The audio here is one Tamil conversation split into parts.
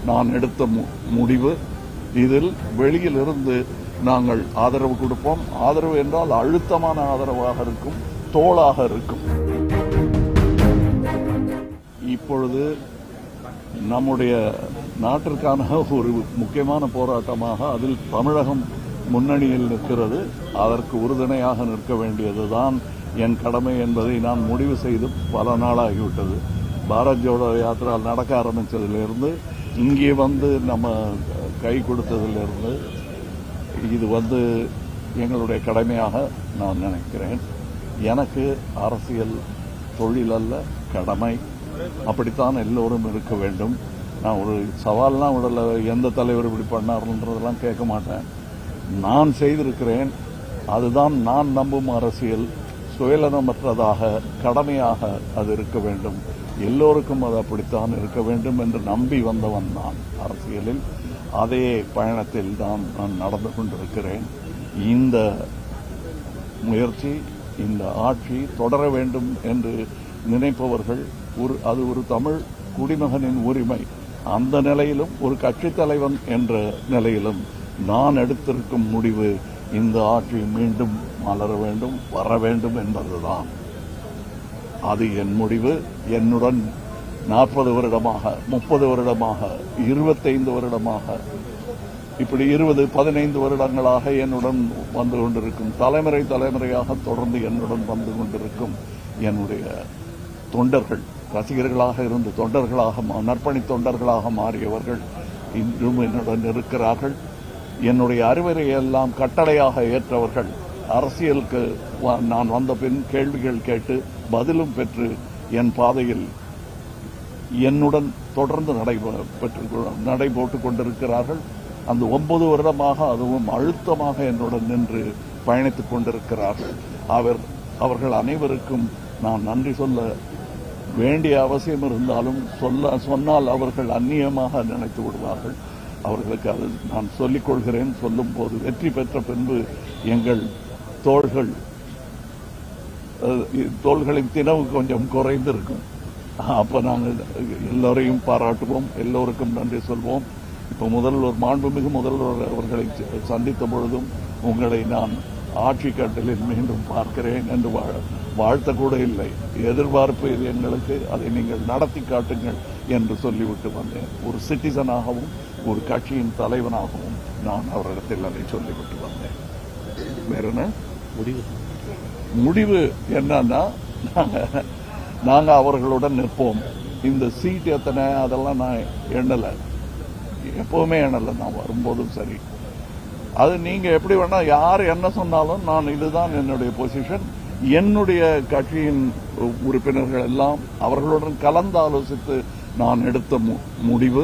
நான் எடுத்த முடிவு. இதில் வெளியிலிருந்து நாங்கள் ஆதரவு கொடுப்போம். ஆதரவு என்றால் அழுத்தமான ஆதரவாக இருக்கும், தோளாக இருக்கும். இப்பொழுது நம்முடைய நாட்டிற்கான ஒரு முக்கியமான போராட்டமாக அதில் தமிழகம் முன்னணியில் நிற்கிறது. அதற்கு உறுதுணையாக நிற்க வேண்டியதுதான் என் கடமை என்பதை நான் முடிவு செய்து பல நாளாகிவிட்டது. பாரத் ஜோடோ யாத்திரா நடக்க ஆரம்பித்ததிலிருந்து இங்கே வந்து நம்ம கை கொடுத்ததிலிருந்து இது எங்களுடைய கடமையாக நான் நினைக்கிறேன். எனக்கு அரசியல் தொழில் அல்ல, கடமை. அப்படித்தான் எல்லோரும் இருக்க வேண்டும். நான் ஒரு சவால்லாம் விடல, எந்த தலைவர் இப்படி பண்ணார்ன்றதெல்லாம் கேட்க மாட்டேன். நான் செய்திருக்கிறேன். அதுதான் நான் நம்பும் அரசியல். சுயநலமற்றதாக, கடமையாக அது இருக்க வேண்டும். எல்லோருக்கும் அது அப்படித்தான் இருக்க வேண்டும் என்று நம்பி வந்தவன் நான் அரசியலில். அதே பயணத்தில் தான் நான் நடந்து கொண்டிருக்கிறேன். இந்த முயற்சி, இந்த ஆட்சி தொடர வேண்டும் என்று நினைப்பவர்கள், அது ஒரு தமிழ் குடிமகனின் உரிமை. அந்த நிலையிலும் ஒரு கட்சித் தலைவன் என்ற நிலையிலும் நான் எடுத்திருக்கும் முடிவு இந்த ஆட்சி மீண்டும் மலர வேண்டும், வர வேண்டும் என்பதுதான். அது என் முடிவு. என்னுடன் 40 வருடமாக, 30 வருடமாக, 25 வருடமாக, இப்படி 20-15 வருடங்களாக என்னுடன் வந்து கொண்டிருக்கும், தலைமுறையாக தொடர்ந்து என்னுடன் வந்து கொண்டிருக்கும் என்னுடைய தொண்டர்கள், ரசிகர்களாக இருந்து தொண்டர்களாக, நற்பணி தொண்டர்களாக மாறியவர்கள் இன்றும் என்னுடன் இருக்கிறார்கள். என்னுடைய அறிவுரையெல்லாம் கட்டளையாக ஏற்றவர்கள், அரசியலுக்கு நான் வந்த பின் கேள்விகள் கேட்டு பதிலும் பெற்று என் பாதையில் என்னுடன் தொடர்ந்து நடைபோட்டுக் கொண்டிருக்கிறார்கள். அந்த 9 வருடமாக அதுவும் அழுத்தமாக என்னுடன் நின்று பயணித்துக் கொண்டிருக்கிறார்கள். அவர்கள் அனைவருக்கும் நான் நன்றி சொல்ல வேண்டிய அவசியம் இருந்தாலும் சொன்னால் அவர்கள் அந்நியமாக நினைத்து விடுவார்கள். அவர்களுக்கு அது நான் சொல்லிக் கொள்கிறேன். சொல்லும் போது வெற்றி பெற்ற பின்பு எங்கள் தோள்களின் தினவு கொஞ்சம் குறைந்திருக்கும். அப்ப நாங்கள் எல்லோரையும் பாராட்டுவோம், எல்லோருக்கும் நன்றி சொல்வோம். இப்ப மாண்புமிகு முதல்வர் அவர்களை சந்தித்த பொழுதும் உங்களை நான் ஆட்சி கட்டலில் மீண்டும் பார்க்கிறேன் என்று வாழ்த்த கூட இல்லை. எதிர்பார்ப்பு இது எங்களுக்கு, அதை நீங்கள் நடத்தி காட்டுங்கள் என்று சொல்லிவிட்டு வந்தேன். ஒரு சிட்டிசனாகவும் ஒரு கட்சியின் தலைவனாகவும் நான் அவரிடத்தில் அதை சொல்லிவிட்டு வந்தேன். வேற என்ன முடிவு என்னன்னா, நாங்க அவர்களுடன் நிற்போம். இந்த சீட் எத்தனை அதெல்லாம் நான் எண்ணல, எப்பவுமே எண்ணல. நான் வரும்போதும் சரி, அது நீங்க எப்படி வேணா யார் என்ன சொன்னாலும் நான் இதுதான் என்னுடைய பொசிஷன். என்னுடைய கட்சியின் உறுப்பினர்கள் எல்லாம் அவர்களுடன் கலந்து ஆலோசித்து நான் எடுத்த முடிவு.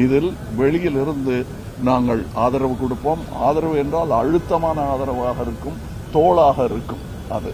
இதில் வெளியிலிருந்து நாங்கள் ஆதரவு கொடுப்போம். ஆதரவு என்றால் அழுத்தமான ஆதரவாக இருக்கும், தோளாக இருக்கும். அது